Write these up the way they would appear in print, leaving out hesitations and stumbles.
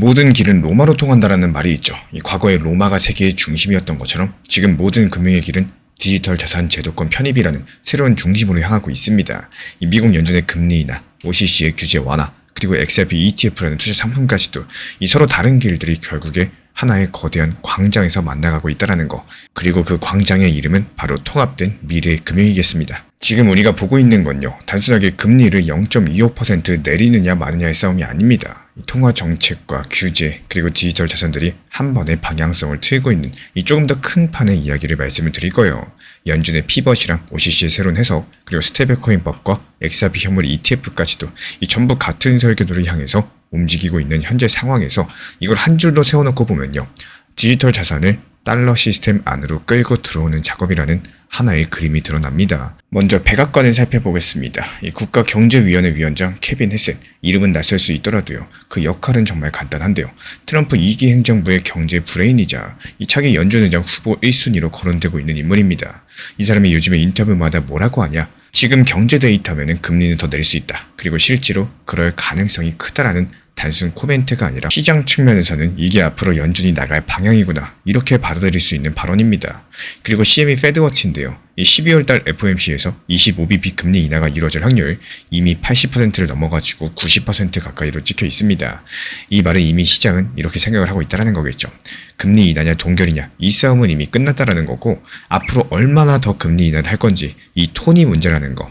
모든 길은 로마로 통한다라는 말이 있죠. 과거에 로마가 세계의 중심이었던 것처럼 지금 모든 금융의 길은 디지털 자산 제도권 편입이라는 새로운 중심으로 향하고 있습니다. 미국 연준의 금리 인하, OCC의 규제 완화, 그리고 XRP ETF라는 투자 상품까지도 서로 다른 길들이 결국에 하나의 거대한 광장에서 만나가고 있다는 거. 그리고 그 광장의 이름은 바로 통합된 미래의 금융이겠습니다. 지금 우리가 보고 있는 건요, 단순하게 금리를 0.25% 내리느냐 마느냐의 싸움이 아닙니다. 통화 정책과 규제, 그리고 디지털 자산들이 한 번에 방향성을 틀고 있는 조금 더 큰 판의 이야기를 말씀을 드릴 거예요. 연준의 피벗이랑 OCC의 새로운 해석, 그리고 스테이블코인법과 XRP 현물 ETF까지도 전부 같은 설계도를 향해서 움직이고 있는 현재 상황에서 이걸 한 줄로 세워놓고 보면요, 디지털 자산을 달러 시스템 안으로 끌고 들어오는 작업이라는 하나의 그림이 드러납니다. 먼저 백악관을 살펴보겠습니다. 국가경제위원회 위원장 케빈 헤셋, 이름은 낯설 수 있더라도요, 그 역할은 정말 간단한데요. 트럼프 2기 행정부의 경제 브레인이자 차기 연준의장 후보 1순위로 거론되고 있는 인물입니다. 이 사람이 요즘에 인터뷰마다 뭐라고 하냐? 지금 경제 데이터면은 금리는 더 내릴 수 있다. 그리고 실제로 그럴 가능성이 크다라는 단순 코멘트가 아니라 시장 측면에서는 이게 앞으로 연준이 나갈 방향이구나, 이렇게 받아들일 수 있는 발언입니다. 그리고 CME 패드워치인데요. 12월달 FOMC에서 25bp 금리 인하가 이루어질 확률 이미 80%를 넘어가지고 90% 가까이로 찍혀 있습니다. 이 말은 이미 시장은 이렇게 생각을 하고 있다는 거겠죠. 금리 인하냐 동결이냐, 이 싸움은 이미 끝났다라는 거고, 앞으로 얼마나 더 금리 인하를 할 건지 이 톤이 문제라는 거.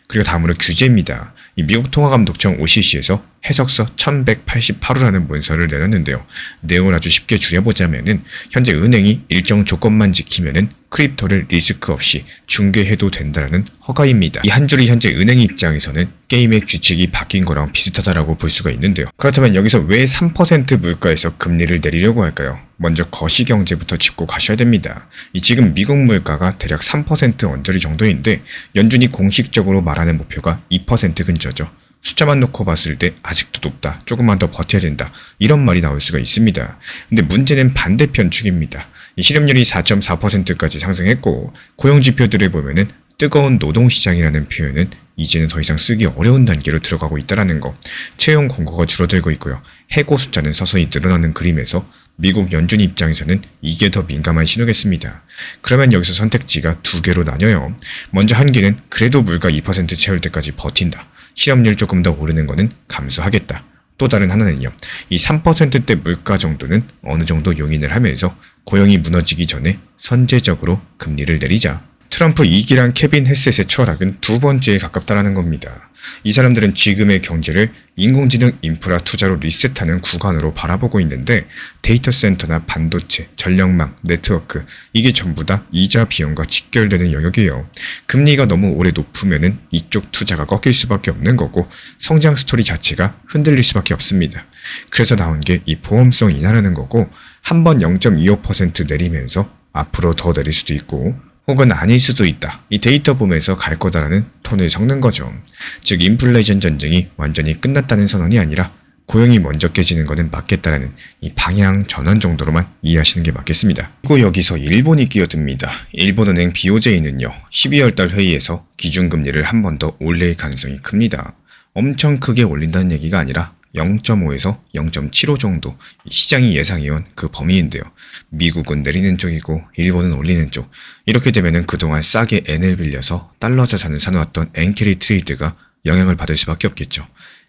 그리고 다음으로 규제입니다. 미국 통화감독청 OCC에서 해석서 1188호라는 문서를 내놨는데요. 내용을 아주 쉽게 줄여보자면은 현재 은행이 일정 조건만 지키면은 크립토를 리스크 없이 중개해도 된다는 허가입니다. 이 한 줄이 현재 은행 입장에서는 게임의 규칙이 바뀐 거랑 비슷하다라고 볼 수가 있는데요. 그렇다면 여기서 왜 3% 물가에서 금리를 내리려고 할까요? 먼저 거시경제부터 짚고 가셔야 됩니다. 지금 미국 물가가 대략 3% 언저리 정도인데 연준이 공식적으로 말하는 목표가 2% 근처죠. 숫자만 놓고 봤을 때 아직도 높다, 조금만 더 버텨야 된다, 이런 말이 나올 수가 있습니다. 근데 문제는 반대편 축입니다. 실업률이 4.4%까지 상승했고, 고용지표들을 보면은 뜨거운 노동시장이라는 표현은 이제는 더 이상 쓰기 어려운 단계로 들어가고 있다는 거. 채용 공고가 줄어들고 있고요. 해고 숫자는 서서히 늘어나는 그림에서 미국 연준 입장에서는 이게 더 민감한 신호겠습니다. 그러면 여기서 선택지가 두 개로 나뉘어요. 먼저 한 개는 그래도 물가 2% 채울 때까지 버틴다. 실업률 조금 더 오르는 거는 감수하겠다. 또 다른 하나는요, 이 3%대 물가 정도는 어느 정도 용인을 하면서 고용이 무너지기 전에 선제적으로 금리를 내리자. 트럼프 2기랑 케빈 헤셋의 철학은 두 번째에 가깝다는 겁니다. 이 사람들은 지금의 경제를 인공지능 인프라 투자로 리셋하는 구간으로 바라보고 있는데, 데이터 센터나 반도체, 전력망, 네트워크, 이게 전부 다 이자 비용과 직결되는 영역이에요. 금리가 너무 오래 높으면은 이쪽 투자가 꺾일 수밖에 없는 거고, 성장 스토리 자체가 흔들릴 수밖에 없습니다. 그래서 나온 게 이 보험성 인하라는 거고, 한 번 0.25% 내리면서 앞으로 더 내릴 수도 있고, 혹은 아닐 수도 있다, 이 데이터 보면서 갈 거다라는 톤을 섞는 거죠. 즉 인플레이션 전쟁이 완전히 끝났다는 선언이 아니라 고용이 먼저 깨지는 것은 맞겠다라는 이 방향 전환 정도로만 이해하시는 게 맞겠습니다. 그리고 여기서 일본이 끼어듭니다. 일본은행 BOJ는요, 12월달 회의에서 기준금리를 한 번 더 올릴 가능성이 큽니다. 엄청 크게 올린다는 얘기가 아니라 0.5에서 0.75 정도, 시장이 예상해온 그 범위인데요. 미국은 내리는 쪽이고 일본은 올리는 쪽. 이렇게 되면은 그동안 싸게 N을 빌려서 달러 자산을 사놓았던 N캐리 트레이드가 영향을 받을 수밖에 없겠죠.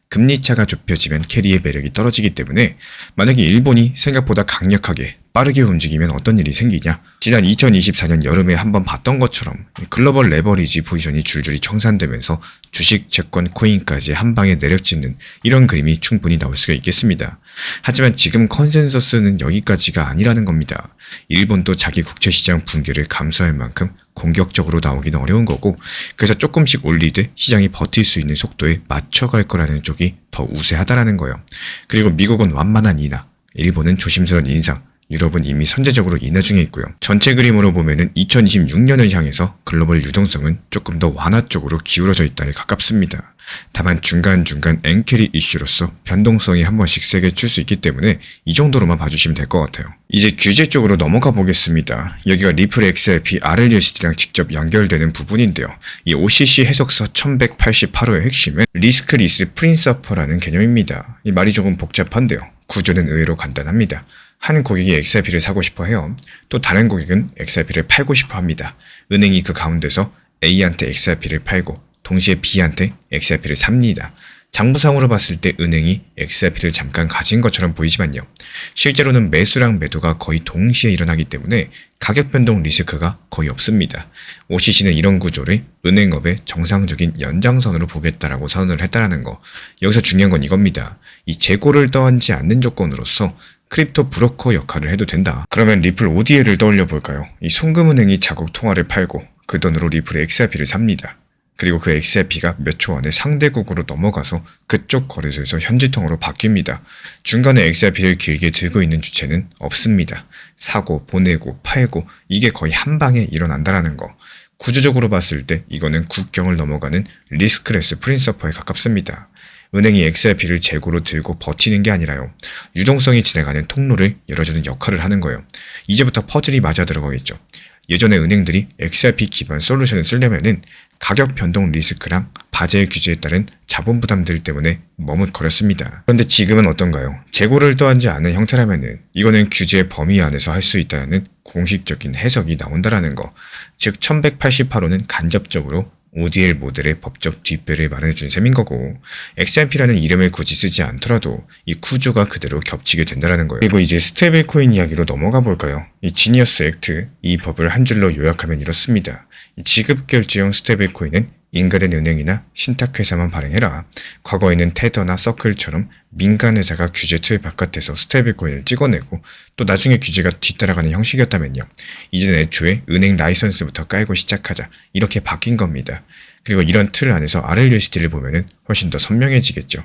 금리 차가 좁혀지면 캐리의 매력이 떨어지기 때문에 만약에 일본이 생각보다 강력하게 빠르게 움직이면 어떤 일이 생기냐? 지난 2024년 여름에 한번 봤던 것처럼 글로벌 레버리지 포지션이 줄줄이 청산되면서 주식, 채권, 코인까지 한 방에 내려찍는 이런 그림이 충분히 나올 수가 있겠습니다. 하지만 지금 컨센서스는 여기까지가 아니라는 겁니다. 일본도 자기 국채시장 붕괴를 감수할 만큼 공격적으로 나오기는 어려운 거고, 그래서 조금씩 올리되 시장이 버틸 수 있는 속도에 맞춰갈 거라는 쪽이 더 우세하다라는 거예요. 그리고 미국은 완만한 인하, 일본은 조심스러운 인상, 유럽은 이미 선제적으로 인하 중에 있고요. 전체 그림으로 보면은 2026년을 향해서 글로벌 유동성은 조금 더 완화 쪽으로 기울어져 있다에 가깝습니다. 다만 중간중간 N캐리 이슈로서 변동성이 한 번씩 세게 출 수 있기 때문에 이 정도로만 봐주시면 될 것 같아요. 이제 규제 쪽으로 넘어가 보겠습니다. 여기가 리플 XRP RLUSD랑 직접 연결되는 부분인데요. 이 OCC 해석서 1188호의 핵심은 리스크 리스 프린서퍼라는 개념입니다. 이 말이 조금 복잡한데요. 구조는 의외로 간단합니다. 한 고객이 XRP를 사고 싶어 해요. 또 다른 고객은 XRP를 팔고 싶어 합니다. 은행이 그 가운데서 A한테 XRP를 팔고 동시에 B한테 XRP를 삽니다. 장부상으로 봤을 때 은행이 XRP를 잠깐 가진 것처럼 보이지만요. 실제로는 매수랑 매도가 거의 동시에 일어나기 때문에 가격 변동 리스크가 거의 없습니다. OCC는 이런 구조를 은행업의 정상적인 연장선으로 보겠다라고 선언을 했다라는 거. 여기서 중요한 건 이겁니다. 이 재고를 떠안지 않는 조건으로서 크립토 브로커 역할을 해도 된다. 그러면 리플 ODL을 떠올려 볼까요? 이 송금은행이 자국 통화를 팔고 그 돈으로 리플의 XRP를 삽니다. 그리고 그 XRP가 몇 초 안에 상대국으로 넘어가서 그쪽 거래소에서 현지통화로 바뀝니다. 중간에 XRP를 길게 들고 있는 주체는 없습니다. 사고, 보내고, 팔고 이게 거의 한 방에 일어난다라는 거. 구조적으로 봤을 때 이거는 국경을 넘어가는 리스크레스 프린서퍼에 가깝습니다. 은행이 XRP를 재고로 들고 버티는 게 아니라요. 유동성이 진행하는 통로를 열어주는 역할을 하는 거예요. 이제부터 퍼즐이 맞아 들어가겠죠. 예전에 은행들이 XRP 기반 솔루션을 쓰려면은 가격 변동 리스크랑 바젤 규제에 따른 자본 부담들 때문에 머뭇거렸습니다. 그런데 지금은 어떤가요? 재고를 떠안지 않은 형태라면은 이거는 규제 범위 안에서 할 수 있다는 공식적인 해석이 나온다라는 거. 즉 1188호는 간접적으로 ODL 모델의 법적 뒷배를 마련해준 셈인 거고 XRP라는 이름을 굳이 쓰지 않더라도 이 구조가 그대로 겹치게 된다는 거예요. 그리고 이제 스테이블 코인 이야기로 넘어가 볼까요? 이 지니어스 액트, 이 법을 한 줄로 요약하면 이렇습니다. 이 지급 결제용 스테이블 코인은 인가된 은행이나 신탁회사만 발행해라. 과거에는 테더나 서클처럼 민간 회사가 규제 틀 바깥에서 스테이블 코인을 찍어내고 또 나중에 규제가 뒤따라가는 형식이었다면요. 이제는 애초에 은행 라이선스부터 깔고 시작하자. 이렇게 바뀐 겁니다. 그리고 이런 틀 안에서 RLUSD를 보면은 훨씬 더 선명해지겠죠.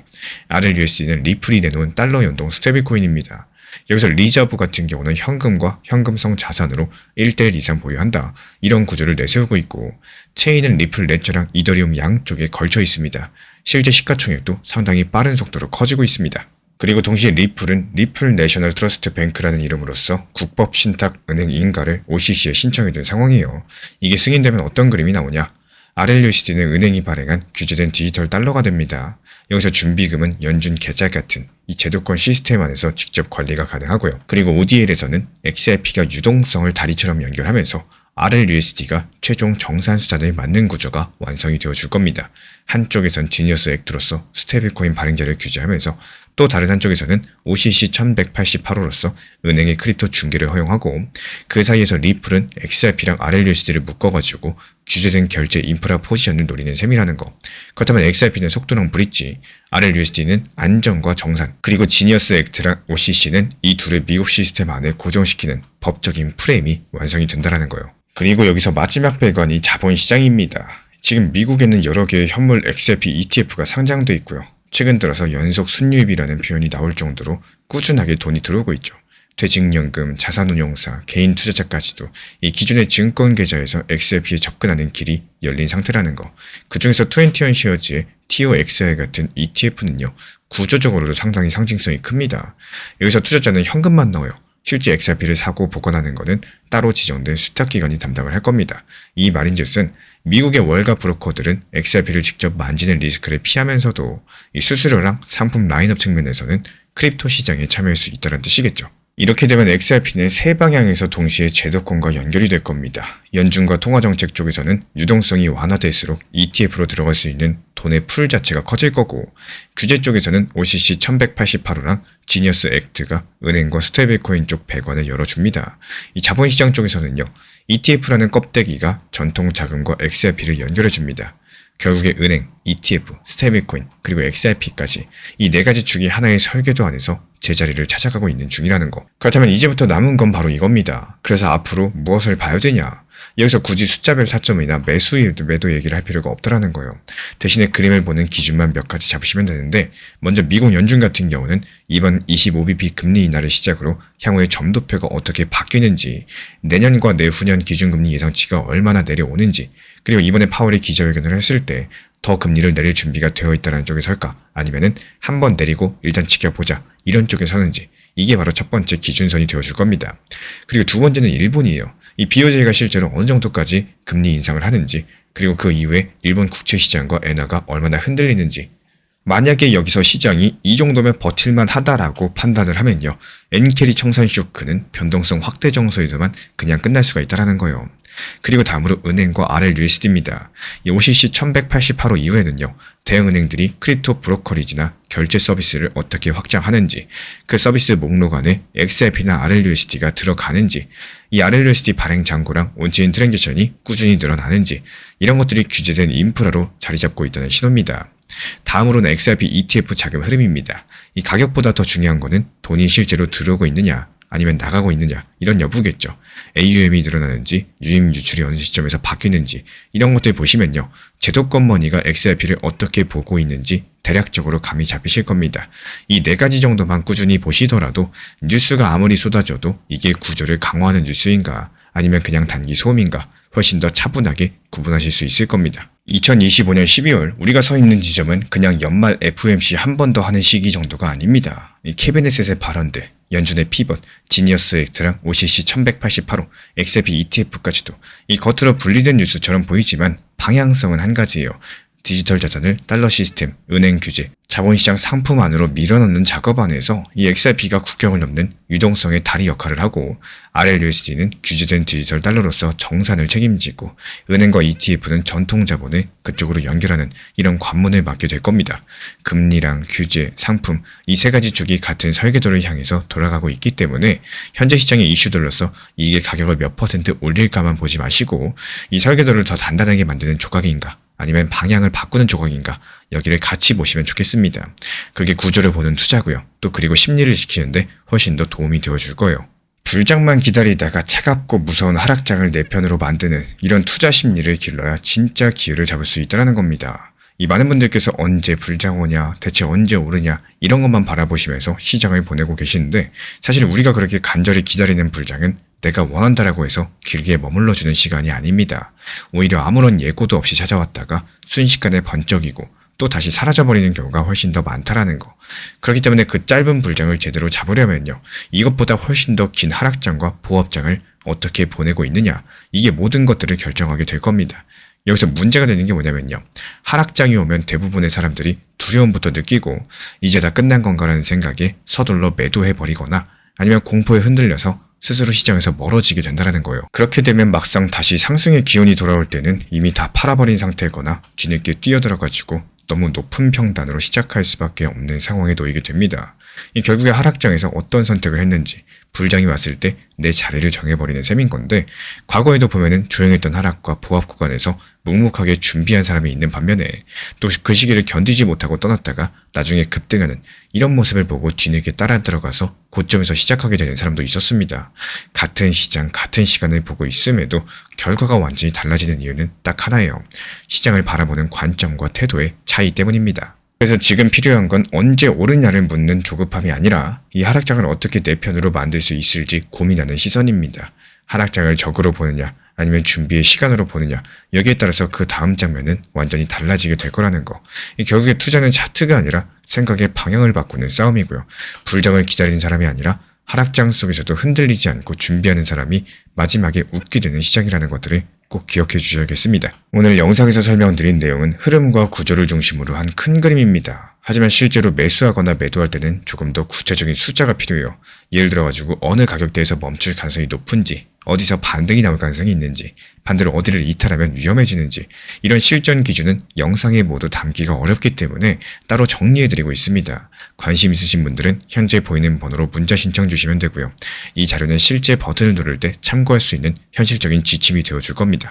RLUSD는 리플이 내놓은 달러 연동 스테이블 코인입니다. 여기서 리저브 같은 경우는 현금과 현금성 자산으로 1대1 이상 보유한다. 이런 구조를 내세우고 있고 체인은 리플 레저랑 이더리움 양쪽에 걸쳐 있습니다. 실제 시가총액도 상당히 빠른 속도로 커지고 있습니다. 그리고 동시에 리플은 리플 내셔널 트러스트 뱅크라는 이름으로서 국법 신탁 은행 인가를 OCC에 신청해둔 상황이에요. 이게 승인되면 어떤 그림이 나오냐? RLUSD는 은행이 발행한 규제된 디지털 달러가 됩니다. 여기서 준비금은 연준 계좌 같은 이 제도권 시스템 안에서 직접 관리가 가능하고요. 그리고 ODL에서는 XRP가 유동성을 다리처럼 연결하면서 RLUSD가 최종 정산 수단을 맞는 구조가 완성이 되어 줄 겁니다. 한쪽에선 지니어스 액트로서 스테이블코인 발행자를 규제하면서 또 다른 한쪽에서는 OCC 1188호로서 은행의 크립토 중개를 허용하고 그 사이에서 리플은 XRP랑 RLUSD를 묶어가지고 규제된 결제 인프라 포지션을 노리는 셈이라는 거. 그렇다면 XRP는 속도랑 브릿지, RLUSD는 안정과 정산, 그리고 지니어스 액트랑 OCC는 이 둘을 미국 시스템 안에 고정시키는 법적인 프레임이 완성이 된다는 거예요. 그리고 여기서 마지막 배관이 자본시장입니다. 지금 미국에는 여러 개의 현물 XRP ETF가 상장돼 있고요. 최근 들어서 연속 순유입이라는 표현이 나올 정도로 꾸준하게 돈이 들어오고 있죠. 퇴직연금, 자산운용사, 개인 투자자까지도 이 기존의 증권 계좌에서 XRP에 접근하는 길이 열린 상태라는 거. 그중에서 21 쉐어즈의 TOXI 같은 ETF는요. 구조적으로도 상당히 상징성이 큽니다. 여기서 투자자는 현금만 넣어요. 실제 XRP를 사고 보관하는 것은 따로 지정된 수탁기관이 담당을 할 겁니다. 이 말인즉슨 미국의 월가 브로커들은 XRP를 직접 만지는 리스크를 피하면서도 이 수수료랑 상품 라인업 측면에서는 크립토 시장에 참여할 수 있다는 뜻이겠죠. 이렇게 되면 XRP는 세 방향에서 동시에 제도권과 연결이 될 겁니다. 연준과 통화정책 쪽에서는 유동성이 완화될수록 ETF로 들어갈 수 있는 돈의 풀 자체가 커질 거고 규제 쪽에서는 OCC 1188호랑 지니어스 액트가 은행과 스테이블코인 쪽 배관을 열어줍니다. 이 자본시장 쪽에서는요. ETF라는 껍데기가 전통 자금과 XRP를 연결해줍니다. 결국에 은행, ETF, 스테이블코인, 그리고 XRP까지 이 네 가지 축이 하나의 설계도 안에서 제자리를 찾아가고 있는 중이라는 거. 그렇다면 이제부터 남은 건 바로 이겁니다. 그래서 앞으로 무엇을 봐야 되냐? 여기서 굳이 숫자별 타점이나 매도 얘기를 할 필요가 없다라는 거예요. 대신에 그림을 보는 기준만 몇 가지 잡으시면 되는데 먼저 미국 연준 같은 경우는 이번 25bp 금리 인하를 시작으로 향후에 점도표가 어떻게 바뀌는지, 내년과 내후년 기준금리 예상치가 얼마나 내려오는지, 그리고 이번에 파월이 기자회견을 했을 때 더 금리를 내릴 준비가 되어 있다는 쪽에 설까? 아니면은 한번 내리고 일단 지켜보자 이런 쪽에 서는지, 이게 바로 첫 번째 기준선이 되어줄 겁니다. 그리고 두 번째는 일본이에요. 이 BOJ가 실제로 어느 정도까지 금리 인상을 하는지, 그리고 그 이후에 일본 국채시장과 엔화가 얼마나 흔들리는지, 만약에 여기서 시장이 이 정도면 버틸만 하다라고 판단을 하면요. 엔캐리 청산 쇼크는 변동성 확대 정도에서만 그냥 끝날 수가 있다라는 거예요. 그리고 다음으로 은행과 RLUSD입니다. 이 OCC 1188호 이후에는요. 대형은행들이 크립토 브로커리지나 결제 서비스를 어떻게 확장하는지, 그 서비스 목록 안에 XRP나 RLUSD가 들어가는지, 이 RLUSD 발행 잔고랑 온체인 트랜잭션이 꾸준히 늘어나는지, 이런 것들이 규제된 인프라로 자리 잡고 있다는 신호입니다. 다음으로는 XRP ETF 자금 흐름입니다. 이 가격보다 더 중요한 거는 돈이 실제로 들어오고 있느냐 아니면 나가고 있느냐 이런 여부겠죠. AUM이 늘어나는지 유입 유출이 어느 시점에서 바뀌는지 이런 것들 보시면요. 제도권 머니가 XRP를 어떻게 보고 있는지 대략적으로 감이 잡히실 겁니다. 이 네 가지 정도만 꾸준히 보시더라도 뉴스가 아무리 쏟아져도 이게 구조를 강화하는 뉴스인가 아니면 그냥 단기 소음인가 훨씬 더 차분하게 구분하실 수 있을 겁니다. 2025년 12월 우리가 서 있는 지점은 그냥 연말 FOMC 한 번 더 하는 시기 정도가 아닙니다. 이 캐비넷의 발언들, 연준의 피벗, 지니어스 액트랑 OCC 1188호, XRP ETF까지도 이 겉으로 분리된 뉴스처럼 보이지만 방향성은 한 가지예요. 디지털 자산을 달러 시스템, 은행 규제, 자본시장 상품 안으로 밀어넣는 작업 안에서 이 XRP가 국경을 넘는 유동성의 다리 역할을 하고 RLUSD는 규제된 디지털 달러로서 정산을 책임지고 은행과 ETF는 전통 자본을 그쪽으로 연결하는 이런 관문을 맡게 될 겁니다. 금리랑 규제, 상품 이 세 가지 축이 같은 설계도를 향해서 돌아가고 있기 때문에 현재 시장의 이슈들로서 이게 가격을 몇 % 올릴까만 보지 마시고 이 설계도를 더 단단하게 만드는 조각인가 아니면 방향을 바꾸는 조각인가 여기를 같이 보시면 좋겠습니다. 그게 구조를 보는 투자고요. 또 그리고 심리를 지키는데 훨씬 더 도움이 되어줄 거예요. 불장만 기다리다가 차갑고 무서운 하락장을 내 편으로 만드는 이런 투자 심리를 길러야 진짜 기회를 잡을 수 있다는 겁니다. 이 많은 분들께서 언제 불장 오냐, 대체 언제 오르냐 이런 것만 바라보시면서 시장을 보내고 계시는데 사실 우리가 그렇게 간절히 기다리는 불장은 내가 원한다라고 해서 길게 머물러주는 시간이 아닙니다. 오히려 아무런 예고도 없이 찾아왔다가 순식간에 번쩍이고 또 다시 사라져버리는 경우가 훨씬 더 많다라는 거. 그렇기 때문에 그 짧은 불장을 제대로 잡으려면요. 이것보다 훨씬 더 긴 하락장과 보합장을 어떻게 보내고 있느냐. 이게 모든 것들을 결정하게 될 겁니다. 여기서 문제가 되는 게 뭐냐면요. 하락장이 오면 대부분의 사람들이 두려움부터 느끼고 이제 다 끝난 건가라는 생각에 서둘러 매도해버리거나 아니면 공포에 흔들려서 스스로 시장에서 멀어지게 된다는 거예요. 그렇게 되면 막상 다시 상승의 기운이 돌아올 때는 이미 다 팔아버린 상태거나 뒤늦게 뛰어들어가지고 너무 높은 평단으로 시작할 수밖에 없는 상황에 놓이게 됩니다. 이 결국에 하락장에서 어떤 선택을 했는지 불장이 왔을 때 내 자리를 정해버리는 셈인 건데 과거에도 보면은 조용했던 하락과 보합 구간에서 묵묵하게 준비한 사람이 있는 반면에 또 그 시기를 견디지 못하고 떠났다가 나중에 급등하는 이런 모습을 보고 뒤늦게 따라 들어가서 고점에서 시작하게 되는 사람도 있었습니다. 같은 시장, 같은 시간을 보고 있음에도 결과가 완전히 달라지는 이유는 딱 하나예요. 시장을 바라보는 관점과 태도의 차이 때문입니다. 그래서 지금 필요한 건 언제 오르냐를 묻는 조급함이 아니라 이 하락장을 어떻게 내 편으로 만들 수 있을지 고민하는 시선입니다. 하락장을 적으로 보느냐 아니면 준비의 시간으로 보느냐 여기에 따라서 그 다음 장면은 완전히 달라지게 될 거라는 거. 결국에 투자는 차트가 아니라 생각의 방향을 바꾸는 싸움이고요. 불장을 기다리는 사람이 아니라 하락장 속에서도 흔들리지 않고 준비하는 사람이 마지막에 웃게 되는 시장이라는 것들을 꼭 기억해 주셔야겠습니다. 오늘 영상에서 설명드린 내용은 흐름과 구조를 중심으로 한 큰 그림입니다. 하지만 실제로 매수하거나 매도할 때는 조금 더 구체적인 숫자가 필요해요. 예를 들어가지고 어느 가격대에서 멈출 가능성이 높은지, 어디서 반등이 나올 가능성이 있는지, 반대로 어디를 이탈하면 위험해지는지 이런 실전 기준은 영상에 모두 담기가 어렵기 때문에 따로 정리해드리고 있습니다. 관심 있으신 분들은 현재 보이는 번호로 문자 신청 주시면 되고요. 이 자료는 실제 버튼을 누를 때 참고할 수 있는 현실적인 지침이 되어줄 겁니다.